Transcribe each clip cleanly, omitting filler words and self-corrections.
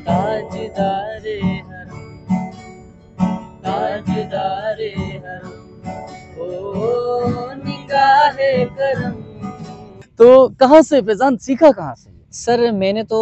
ताजदारे हरम, ताजदारे हरम, ओ निगाहे करम। तो कहाँ से फैजान सीखा कहाँ से? सर मैंने तो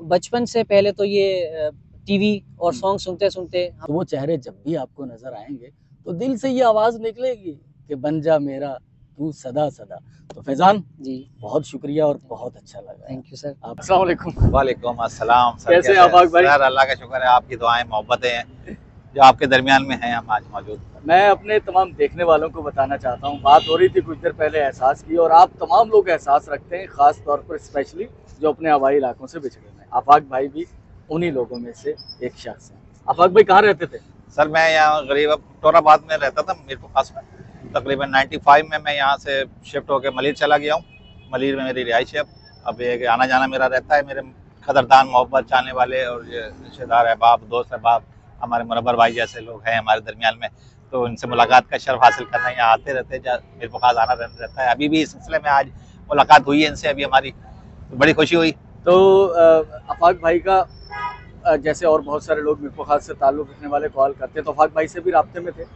बचपन से पहले तो ये टीवी और सॉन्ग सुनते सुनते तो वो चेहरे जब भी आपको नजर आएंगे तो दिल से ये आवाज निकलेगी कि बन जा मेरा तू सदा सदा। तो फैजान जी बहुत शुक्रिया और बहुत अच्छा लगा। Thank you sir. आप अस्सलाम वालेकुम। वालेकुम अस्सलाम सर, कैसे हैं आफाक भाई? सर अल्लाह का शुक्र है, आपकी दुआएं मोहब्बतें हैं जो आपके दरमियान में हैं हम आज मौजूद। मैं अपने तमाम देखने वालों को बताना चाहता हूँ, बात हो रही थी कुछ देर पहले एहसास की, और आप तमाम लोग एहसास रखते हैं, ख़ास तौर पर स्पेशली जो अपने हवाई इलाकों से बिछड़े हैं। आफाक भाई भी उन्हीं लोगों में से एक शख्स है। आफाक भाई कहाँ रहते थे? सर मैं यहाँ गरीब टोराबाद में रहता था, मीरपुर खास में। तकरीबन 95 में मैं यहाँ से शिफ्ट होकर मलिर चला गया हूँ। मलिर में मेरी रिहाइश है। अब ये आना जाना मेरा रहता है। मेरे कदरदान मोहब्बत चाहने वाले और ये रिश्तेदार अहबाब दोस्त अहबाब हमारे मुनव्वर भाई जैसे लोग हैं हमारे दरमियान में, तो इनसे मुलाकात का शर्फ हासिल करना यहाँ आते रहते हैं। मीरपुर खास आना रहता है। अभी भी इस सिलसिले में आज मुलाकात हुई है इनसे अभी हमारी, तो बड़ी खुशी हुई। तो आफाक भाई का जैसे और बहुत सारे लोग मीरपुर खास से ताल्लुक़ रखने वाले कॉल करते हैं, तो आफाक भाई से भी राब्ते में थे।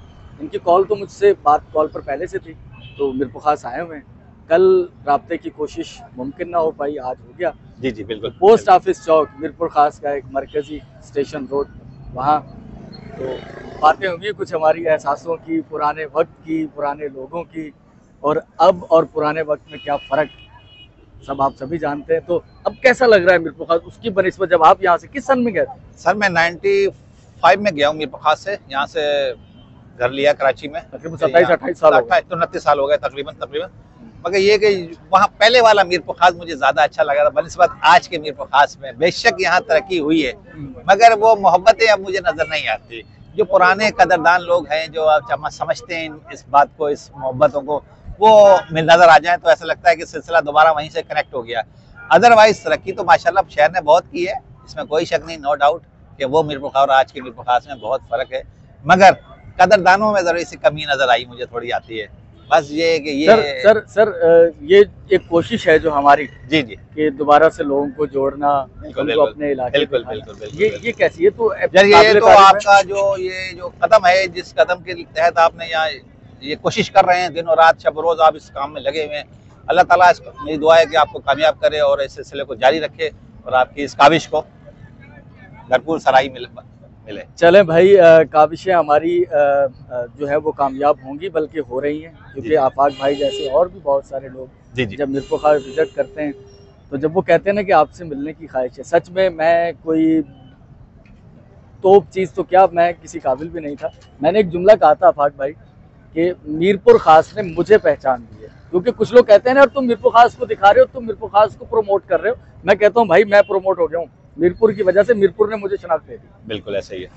इनकी कॉल तो मुझसे बात कॉल पर पहले से थी, तो मीरपुर खास आए हुए हैं। कल राब्ते की कोशिश मुमकिन ना हो पाई, आज हो गया। जी जी बिल्कुल। पोस्ट ऑफिस चौक मीरपुर खास का एक मरकजी स्टेशन रोड, वहाँ तो बातें होंगी कुछ हमारी एहसासों की, पुराने वक्त की, पुराने लोगों की, और अब और पुराने वक्त में क्या फ़र्क सब आप सभी जानते हैं। तो अब कैसा लग रहा है मीरपुर खास उसकी बनिस्बत जब आप यहाँ से किस सन में गए थे? सर मैं 95 में गया हूँ मीरपुर खास से। यहाँ से घर लिया कराची में, तकरीबन 27-28 साल हो गए। 29 साल हो गए तकरीबन। मगर ये कि वहाँ पहले वाला मीरपुर खास मुझे ज्यादा अच्छा लगा था बनिस्बत आज के मीरपुर खास में। बेशक यहाँ तरक्की हुई है मगर वो मोहब्बतें अब मुझे नजर नहीं आती। जो पुराने कदरदान लोग हैं जो आप समझते हैं इस बात को, इस मोहब्बतों को, वो नजर आ जाए तो ऐसा लगता है कि सिलसिला दोबारा वहीं से कनेक्ट हो गया। अदरवाइज तरक्की तो माशाल्लाह शहर ने बहुत की है, इसमें कोई शक नहीं, नो डाउट कि वो मीरपुर खास और आज के मीरपुर खास में बहुत फर्क है। मगर कदरदानों में जरा सी कमी नजर आई, मुझे थोड़ी आती है। बस ये कि ये सर ये एक कोशिश है जो हमारी, जी जी, कि दोबारा से लोगों को जोड़ना, उनको अपने इलाके बिल्कुल बिल्कुल। ये कैसी, ये तो आपका जो कदम है, जिस कदम के तहत आपने यहाँ ये कोशिश कर रहे हैं, दिनों रात शब रोज आप इस काम में लगे हुए हैं, अल्लाह ताला मेरी दुआ है कि आपको कामयाब करे और इस सिलसिले को जारी रखे और आपकी इस काविश को भरपूर सराही मिले। चलें भाई, काविशें हमारी जो है वो कामयाब होंगी, बल्कि हो रही हैं, क्योंकि आफाक भाई जैसे और भी बहुत सारे लोग जब मीरपुर खास विजिट करते हैं तो जब वो कहते हैं ना कि आपसे मिलने की ख्वाहिश है, सच में मैं कोई तोप चीज़ तो क्या, मैं किसी काबिल भी नहीं था। मैंने एक जुमला कहा था आफाक भाई कि मीरपुर खास ने मुझे पहचान दी है, क्योंकि कुछ लोग कहते हैं ना तुम मीरपुर खास को दिखा रहे हो, तुम मीरपुर खास को प्रमोट कर रहे हो। मैं कहता हूँ भाई मैं प्रमोट हो गया हूँ मीरपुर की वजह से, मीरपुर ने मुझे शनाख्त दे दी। बिल्कुल ऐसा ही है।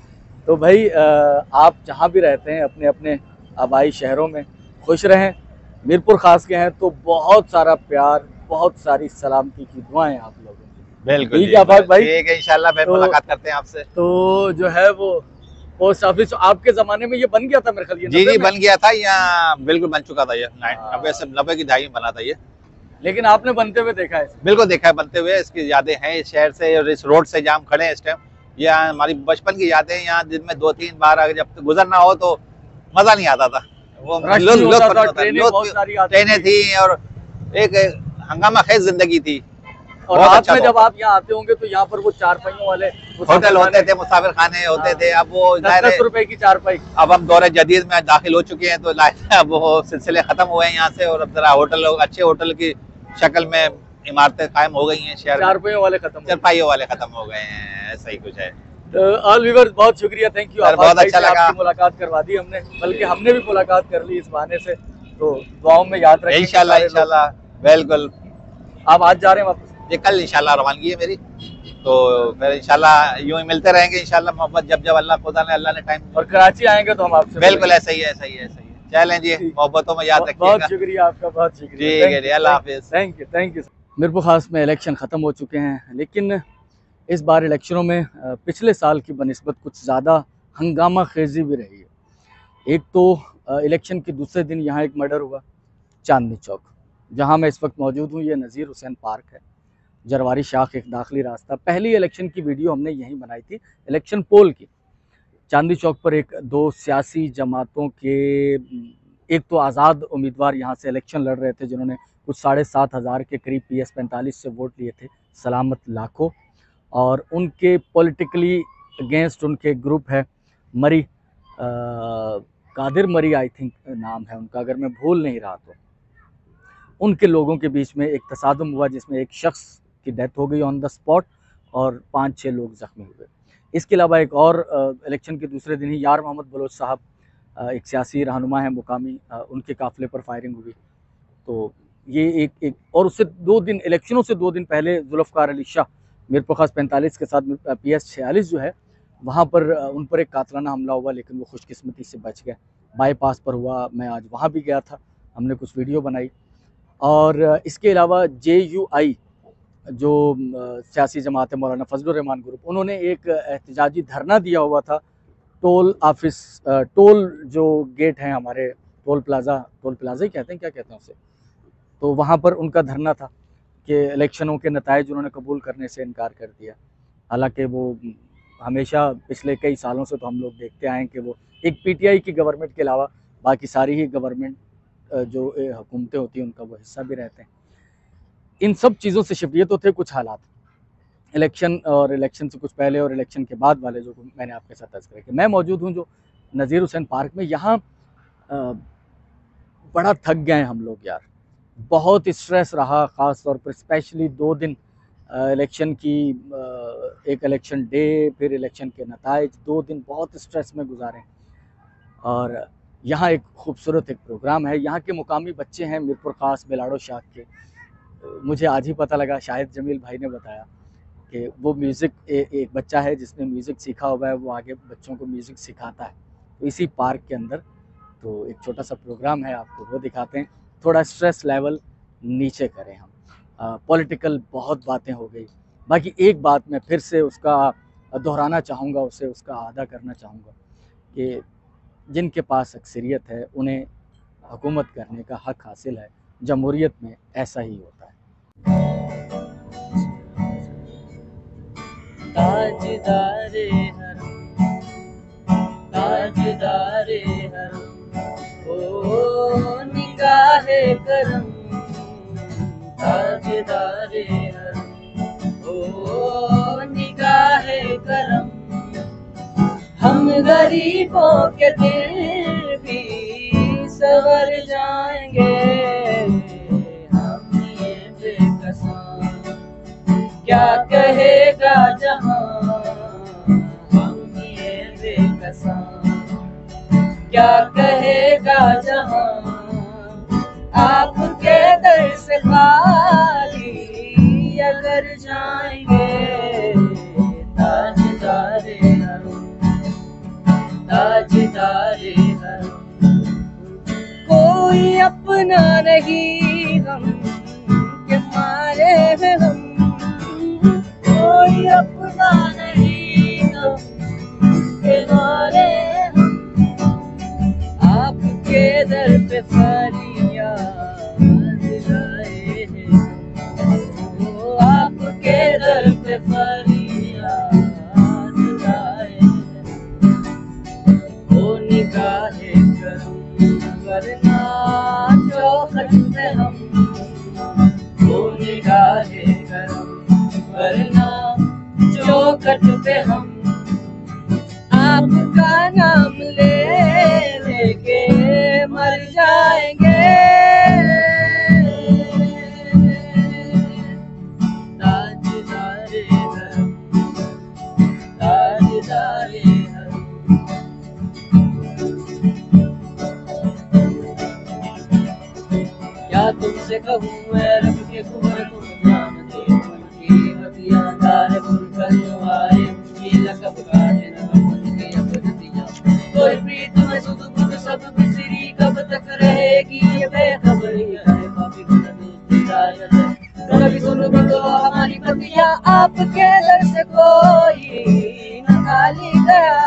तो भाई आप जहाँ भी रहते हैं अपने अपने आबाई शहरों में खुश रहें। मीरपुर खास के हैं तो बहुत सारा प्यार, बहुत सारी सलामती की दुआएं आप लोगों की। बिल्कुल ठीक है आफाक भाई, ठीक है, इंशाल्लाह फिर मुलाकात करते हैं आपसे। तो जो है वो पोस्ट ऑफिस आपके जमाने में ये बन गया था मेरे ख्याल? जी बन गया था, यहाँ बिल्कुल बन चुका था ये 90 की दहाई में बना था ये। लेकिन आपने बनते हुए देखा है? बिल्कुल देखा है बनते हुए, इसकी यादें हैं इस शहर से और इस रोड से जहाँ हम खड़े हैं इस टाइम। ये हमारी बचपन की यादें हैं। यहाँ दिन में 2-3 बार अगर जब गुजरना हो तो मजा नहीं आता था। वो ट्रेनें थी और एक हंगामा खेज जिंदगी थी। और रात में जब आप यहाँ आते होंगे तो यहाँ पर वो चारपाइयों वाले होटल होते थे, मुसाफिर खाने होते थे। अब वो 10 रुपए की चारपाई, अब हम दौरे जदीद में दाखिल हो चुके हैं तो अब वो सिलसिले खत्म हुए हैं यहाँ से, और अब जरा होटल अच्छे होटल की शक्ल में इमारतें कायम हो गई हैं शहर। चारपाइयों वाले खत्म हो गए हैं, ऐसा ही कुछ है। ऑल व्यूअर्स बहुत शुक्रिया, थैंक यू। बहुत अच्छा लगा, मुलाकात करवा दी हमने, बल्कि हमने भी मुलाकात कर ली इस बहाने से, तो दुआओं में याद रखें इंशाल्लाह। बिल्कुल। आप आज जा रहे हैं वापस? ये कल इंशाल्लाह रवानगी है मेरी, तो फिर इंशाल्लाह यूं ही मिलते रहेंगे इंशाल्लाह मोहब्बत, जब अल्लाह ने टाइम। और कराची आएंगे तो हम आपसे बिल्कुल ऐसा ही है। चलें जी, मोहब्बतों में याद रखिएगा। बहुत शुक्रिया आपका, बहुत शुक्रिया। ठीक है, अल्लाह हाफिज़। Thank you. मीरपुर खास में इलेक्शन ख़त्म हो चुके हैं, लेकिन इस बार इलेक्शनों में पिछले साल की बनिस्बत कुछ ज़्यादा हंगामा खेजी भी रही है। एक तो इलेक्शन के दूसरे दिन यहाँ एक मर्डर हुआ चांदनी चौक, जहाँ मैं इस वक्त मौजूद हूँ। ये नज़ीर हुसैन पार्क है। जरवारी शाख एक दाखिली रास्ता। पहली इलेक्शन की वीडियो हमने यहीं बनाई थी, इलेक्शन पोल की। चांदनी चौक पर एक दो सियासी जमातों के एक तो आज़ाद उम्मीदवार यहाँ से इलेक्शन लड़ रहे थे, जिन्होंने कुछ 7,500 के करीब PS 45 से वोट लिए थे, सलामत लाखों। और उनके पॉलिटिकली अगेंस्ट उनके ग्रुप है मरी, कादिर मरी आई थिंक नाम है उनका, अगर मैं भूल नहीं रहा तो। उनके लोगों के बीच में एक तसादुम हुआ जिसमें एक शख्स की डेथ हो गई ऑन द स्पॉट और 5-6 लोग जख्मी हुए। इसके अलावा एक और इलेक्शन के दूसरे दिन ही यार मोहम्मद बलोच साहब एक सियासी रहनुमा है मुकामी, उनके काफ़िले पर फायरिंग हुई। तो ये एक और उससे 2 दिन, इलेक्शनों से 2 दिन पहले जुल्फ़कार अली शाह मीरपुर खास 45 के साथ PS 46 जो है वहाँ पर उन पर एक कातलाना हमला हुआ, लेकिन वो खुशकिस्मती से बच गए। बाईपास पर हुआ, मैं आज वहाँ भी गया था, हमने कुछ वीडियो बनाई। और इसके अलावा JUI जो सियासी जमात है, मौलाना फजलुर रहमान ग्रुप, उन्होंने एक एहतजाजी धरना दिया हुआ था टोल ऑफिस, टोल जो गेट हैं हमारे, टोल प्लाज़ा ही कहते हैं, क्या कहते हैं उसे, तो वहाँ पर उनका धरना था कि इलेक्शनों के नताइज उन्होंने कबूल करने से इनकार कर दिया। हालांकि वो हमेशा पिछले कई सालों से तो हम लोग देखते आए हैं कि वो एक PTI की गवर्नमेंट के अलावा बाकी सारी ही गवर्नमेंट जो हुकूमतें होती हैं उनका वो हिस्सा भी रहते हैं। इन सब चीज़ों से शिफ्ट, ये तो थे कुछ हालात इलेक्शन और इलेक्शन से कुछ पहले और इलेक्शन के बाद वाले जो मैंने आपके साथ तज़किरा किया। मैं मौजूद हूँ जो नज़ीर हुसैन पार्क में। यहाँ बड़ा थक गए हैं हम लोग यार, बहुत स्ट्रेस रहा, ख़ास तौर पर स्पेशली 2 दिन इलेक्शन की, एक इलेक्शन डे फिर इलेक्शन के नताइज, 2 दिन बहुत स्ट्रेस में गुजारे। और यहाँ एक खूबसूरत एक प्रोग्राम है, यहाँ के मुकामी बच्चे हैं मीरपुर खास बेलाड़ो शाख के। मुझे आज ही पता लगा, शाहिद जमील भाई ने बताया कि वो म्यूज़िक एक बच्चा है जिसने म्यूज़िक सीखा हुआ है, वो आगे बच्चों को म्यूज़िक सिखाता है। तो इसी पार्क के अंदर तो एक छोटा सा प्रोग्राम है, आपको वो दिखाते हैं, थोड़ा स्ट्रेस लेवल नीचे करें हम। पॉलिटिकल बहुत बातें हो गई, बाकी एक बात मैं फिर से उसका दोहराना चाहूँगा, उसे उसका अदा करना चाहूँगा कि जिनके पास अक्सरियत है उन्हें हुकूमत करने का हक हासिल है। जमहूरियत में ऐसा ही होता है। ताजदारे हरम, ताजदारे हरम, ओ निगाहे करम, ताजदारे हरम, ओ निगाहे करम। हम गरीबों के दिल भी सवर जाएंगे, हम ये बेकसां क्या कहेगा जहां, हम ये बेकसां क्या कहेगा जहां। आपके दर से खाली अगर जाएंगे, ताजदारे हरम, ताजदारे हरम। कोई अपना नहीं हम के मारे हैं हम, कोई अपना नहीं हम के मारे हम। आपके दर पे फरियाद लाए हैं, आपके दर पे फरियाद लाए हैं। ओ निगाहे करम वरना चौखट पे हम, ओ निगाहे करम वरना चौखट पे हम। आपका नाम ले लेके मर जाएंगे, ताजदारे हरम, ताजदारे हरम। क्या तुमसे कहूँ मैं रब के कुंवर तुम जानते हो, उनकी हथियां तारे फुलकर तुम्हारे, उनकी लकब काटे उनकी अपनतियां। कोई प्रीत में सुध बुध सब बिसरी कब तक रहेगी ये बेखबरी है, काफी गुना दोस्ती रायत है। कभी सुनो भी तो हमारी पतियां, आपके दर से कोई न खाली गया,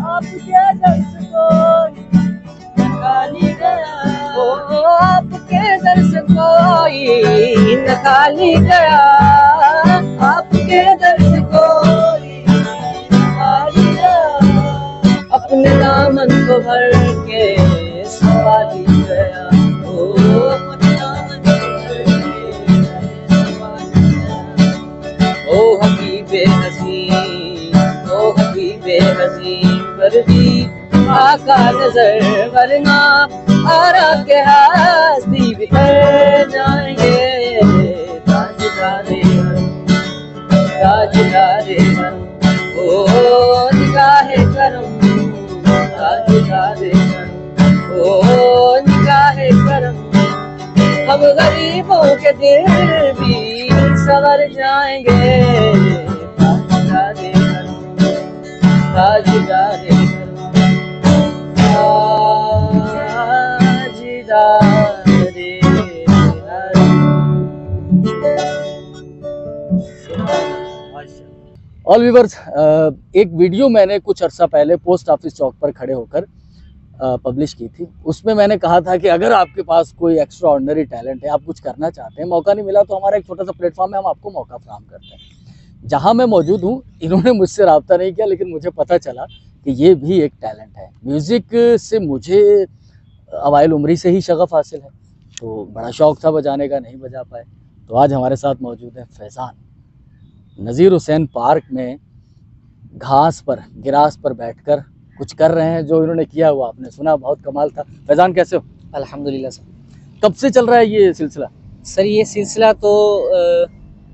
आपके दर से कोई न खाली गया, ओ आपके दर से कोई न खाली गया। भर के सवारी गया, ओ मदीना भर के सवारी गया। ओ हबीबे हसी, ओ हबीबे हसी, पर भी आका नजर वरना आरा के हस्ती बिखर जाएंगे। ताजदारे ताजदारे ओ निगाहे करम, ताजदारे ओ निगाहे करम, हम गरीबों के दिल भी संवर जाएंगे। ताजदारे ताजदारे ऑल व्यूवर्स, एक वीडियो मैंने कुछ अर्सा पहले पोस्ट ऑफिस चौक पर खड़े होकर पब्लिश की थी। उसमें मैंने कहा था कि अगर आपके पास कोई एक्स्ट्रा ऑर्डिनरी टैलेंट है, आप कुछ करना चाहते हैं, मौका नहीं मिला तो हमारा एक छोटा सा प्लेटफॉर्म है, हम आपको मौका फराहम करते हैं। जहां मैं मौजूद हूं, इन्होंने मुझसे रब्ता नहीं किया, लेकिन मुझे पता चला कि ये भी एक टैलेंट है। म्यूज़िक से मुझे अवाइल उम्री से ही शगफ हासिल है, तो बड़ा शौक़ था बजाने का, नहीं बजा पाए। तो आज हमारे साथ मौजूद है फैज़ान। नज़ीर हुसैन पार्क में घास पर, गिरास पर बैठकर कुछ कर रहे हैं। जो इन्होंने किया हुआ आपने सुना, बहुत कमाल था। फैज़ान कैसे हो? अल्हम्दुलिल्लाह सर। कब से चल रहा है ये सिलसिला? सर ये सिलसिला तो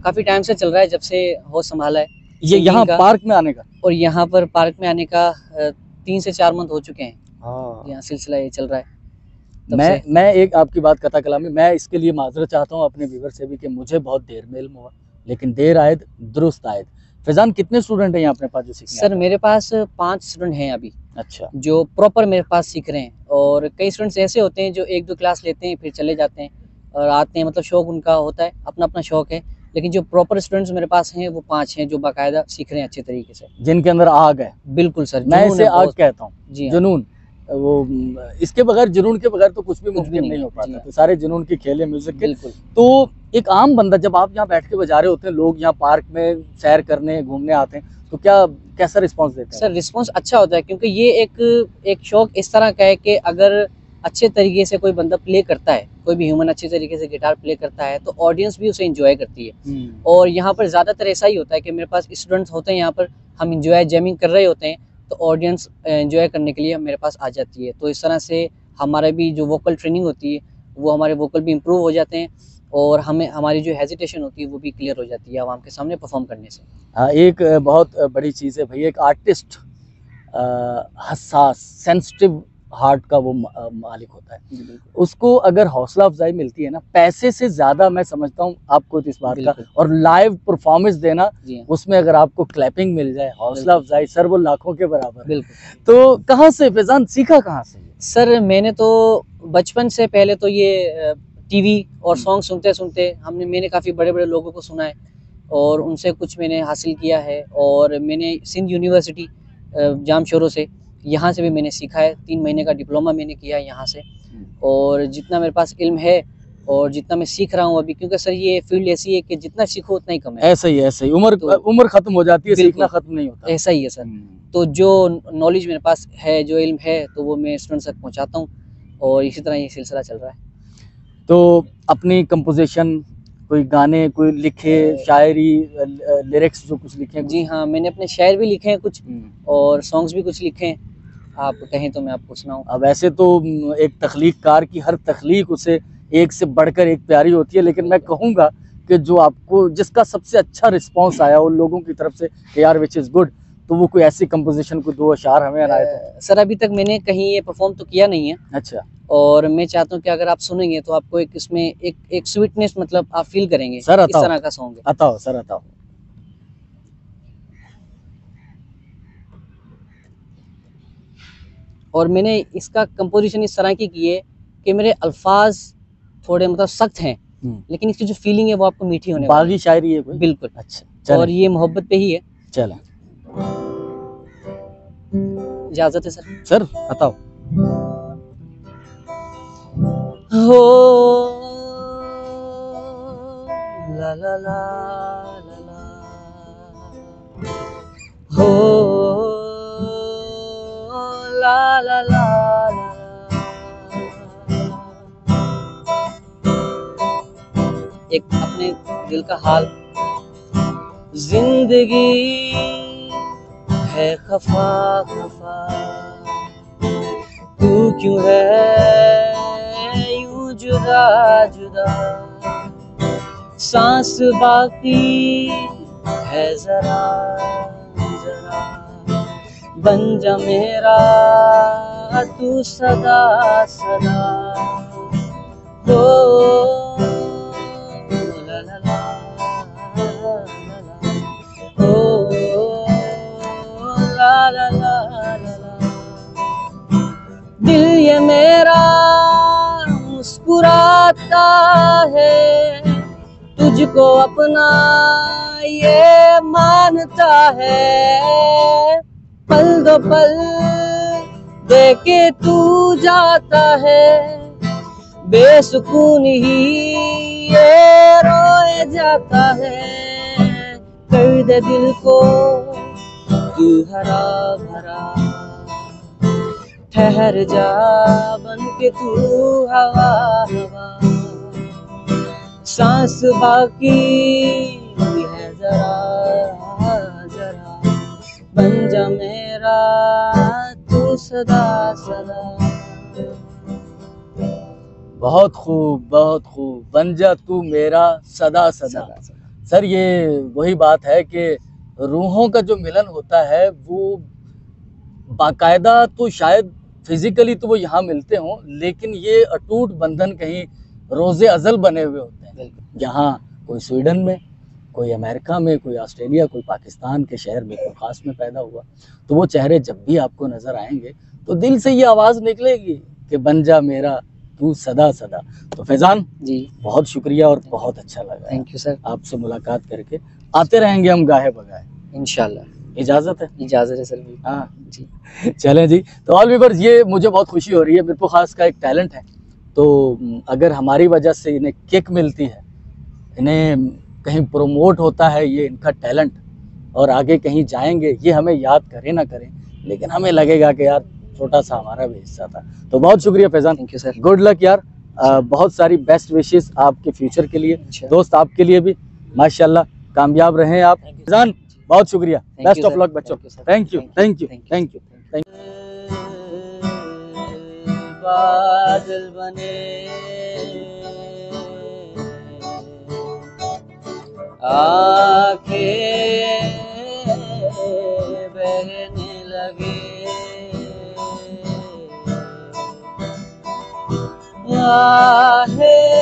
काफ़ी टाइम से चल रहा है, जब से होश संभाला है ये यहाँ पार्क में आने का। और यहाँ पर पार्क में आने का 3 से 4 मंथ हो चुके हैं। हाँ, यहाँ सिलसिला ये चल रहा है। मैं एक आपकी बात कथा कलामी, मैं इसके लिए माजरत चाहता हूँ अपने व्यूवर से भी कि मुझे बहुत देर में इल्म हुआ, लेकिन देर आयद दुरुस्त आयद। फैज़ान, कितने स्टूडेंट हैं यहाँ अपने पास जो सीखने? सर मेरे पास 5 स्टूडेंट हैं अभी। अच्छा। जो प्रॉपर मेरे पास सीख रहे हैं, और कई स्टूडेंट्स ऐसे होते हैं जो 1-2 क्लास लेते हैं फिर चले जाते हैं और आते हैं, मतलब शौक उनका होता है, अपना अपना शौक है। लेकिन जो प्रॉपर स्टूडेंट्स मेरे पास हैं वो 5 हैं जो बाकायदा सीख रहे हैं अच्छे तरीके से, जिनके अंदर आग है। बिल्कुल सर, मैं इसे आग कहता हूँ। जी, जुनून। वो इसके बगैर, जुनून के बगैर तो कुछ भी मुमकिन नहीं हो पाता। तो सारे जुनून की खेल है म्यूजिक के। तो एक आम बंदा, जब आप यहाँ बैठ के बजा रहे होते हैं, लोग यहाँ पार्क में सैर करने घूमने आते हैं, तो कैसा रिस्पांस देते हैं? सर रिस्पांस अच्छा होता है, क्योंकि ये एक शौक इस तरह का है कि अगर अच्छे तरीके से कोई बंदा प्ले करता है, कोई भी ह्यूमन अच्छे तरीके से गिटार प्ले करता है, तो ऑडियंस भी उसे एंजॉय करती है। और यहाँ पर ज़्यादातर ऐसा ही होता है कि मेरे पास स्टूडेंट्स होते हैं यहाँ पर, हम इंजॉय जैमिंग कर रहे होते हैं, तो ऑडियंस एंजॉय करने के लिए मेरे पास आ जाती है। तो इस तरह से हमारा भी जो वोकल ट्रेनिंग होती है, वो हमारे वोकल भी इम्प्रूव हो जाते हैं, और हमें हमारी जो हेजिटेशन होती है वो भी क्लियर हो जाती है आवाम के सामने परफॉर्म करने से। हाँ, एक बहुत बड़ी चीज़ है भाई, एक आर्टिस्ट हसास, सेंसिटिव हार्ट का वो मालिक होता है। उसको अगर हौसला अफजाई मिलती है ना, पैसे से ज़्यादा मैं समझता हूँ आपको इस बात का, और लाइव परफॉर्मेंस देना, उसमें अगर आपको क्लैपिंग मिल जाए, हौसला अफजाई, सर वो लाखों के बराबर। बिल्कुल। तो कहाँ से फैज़ान सीखा, कहाँ से? सर मैंने तो बचपन से पहले तो ये टीवी और सॉन्ग सुनते सुनते मैंने काफ़ी बड़े बड़े लोगों को सुना है, और उनसे कुछ मैंने हासिल किया है। और मैंने सिंध यूनिवर्सिटी जामशोरों से, यहाँ से भी मैंने सीखा है। 3 महीने का डिप्लोमा मैंने किया है यहाँ से। और जितना मेरे पास इल्म है और जितना मैं सीख रहा हूँ अभी, क्योंकि सर ये फील्ड ऐसी है कि जितना सीखो उतना ही कम है। ऐसा ही उम्र खत्म हो जाती है, सीखना खत्म नहीं होता। ऐसा ही है सर। तो जो नॉलेज मेरे पास है, जो इल्म है, तो वो मैं स्टूडेंट्स तक पहुँचाता हूँ, और इसी तरह ये सिलसिला चल रहा है। तो अपनी कंपोजिशन, कोई गाने कोई लिखे, शायरी, लिरिक्स जो कुछ लिखे? जी हाँ, मैंने अपने शायर भी लिखे हैं कुछ, और सॉन्ग्स भी कुछ लिखे हैं। आप कहें तो मैं आपको सुनाऊं। अब ऐसे तो एक तख्लीककार की हर तख्लीक उसे एक से बढ़कर एक प्यारी होती है, लेकिन मैं कहूँगा कि जो आपको, जिसका सबसे अच्छा रिस्पॉन्स आया उन लोगों की तरफ से, यार विच इज़ गुड, तो वो कोई ऐसी कंपोजिशन को 2 अशार हमें आए तो? सर अभी तक मैंने कहीं ये परफॉर्म तो किया नहीं है। अच्छा। और मैं चाहता हूँ कि अगर आप सुनेंगे तो आपको एक इसमें एक स्वीटनेस, मतलब आप फील करेंगे। सर इस तरह का सॉन्ग है। बताओ सर, बताओ। और मैंने इसका कंपोजिशन इस तरह की है कि मेरे अल्फाज थोड़े मतलब सख्त हैं, लेकिन इसकी जो फीलिंग है वो आपको मीठी होने वाली है। बागी शायरी है कोई? बिल्कुल। अच्छा, और ये मोहब्बत पे ही है। चलो, इजाजत है सर? सर बताओ। हो ला ला ला ला ला, हो ला ला ला दिल का हाल। जिंदगी है खफा खफा, तू क्यों है यूं जुदा जुदा, सांस बाकी है जरा जरा, बन जा मेरा तू सदा सदा। हो ला ला ला ला ला, हो ला ला ला ला। दिल ये मेरा मुस्कुराता है, तुझको अपना ये मानता है। पल दो पल देके तू जाता है, बेसुकून ही ये रोए जाता है। कर दे दिल को तू हरा भरा, ठहर जा बन के तू हवा हवा, सांस बाकी है जरा जरा, बन जा मेरा तू सदा सदा। बहुत खूब, बहुत खूब, बन जा तू मेरा सदा सदा। सर ये वही बात है कि रूहों का जो मिलन होता है वो बाकायदा तो शायद फिजिकली तो वो यहाँ मिलते हों, लेकिन ये अटूट बंधन कहीं रोज़े अज़ल बने हुए होते हैं। यहाँ कोई स्वीडन में, कोई अमेरिका में, कोई ऑस्ट्रेलिया, कोई पाकिस्तान के शहर में, कोई खास में पैदा हुआ, तो वो चेहरे जब भी आपको नज़र आएंगे तो दिल से ये आवाज़ निकलेगी कि बन जा मेरा तू सदा सदा। तो फैज़ान जी बहुत शुक्रिया और बहुत अच्छा लगा। थैंक यू सर, आपसे मुलाकात करके। आते रहेंगे हम गाहे बगाहे इंशाल्लाह। इजाज़त है? इजाज़त है सर। हाँ जी चलें जी। तो ऑल व्यूअर्स, ये मुझे बहुत खुशी हो रही है, मिरपुर खास का एक टैलेंट है, तो अगर हमारी वजह से इन्हें किक मिलती है, इन्हें कहीं प्रोमोट होता है ये इनका टैलेंट, और आगे कहीं जाएंगे, ये हमें याद करें ना करें, लेकिन हमें लगेगा कि यार छोटा सा हमारा भी हिस्सा था। तो बहुत शुक्रिया Faizan. Thank you sir. Good luck यार, बहुत सारी बेस्ट विशेस आपके फ्यूचर के लिए, दोस्त आपके लिए भी। माशाल्लाह कामयाब रहें आप फैज़ान। बहुत शुक्रिया, बेस्ट ऑफ लक बच्चों। Thank you thank you thank you thank you. बादल बने आंखें बहने लगे, आहे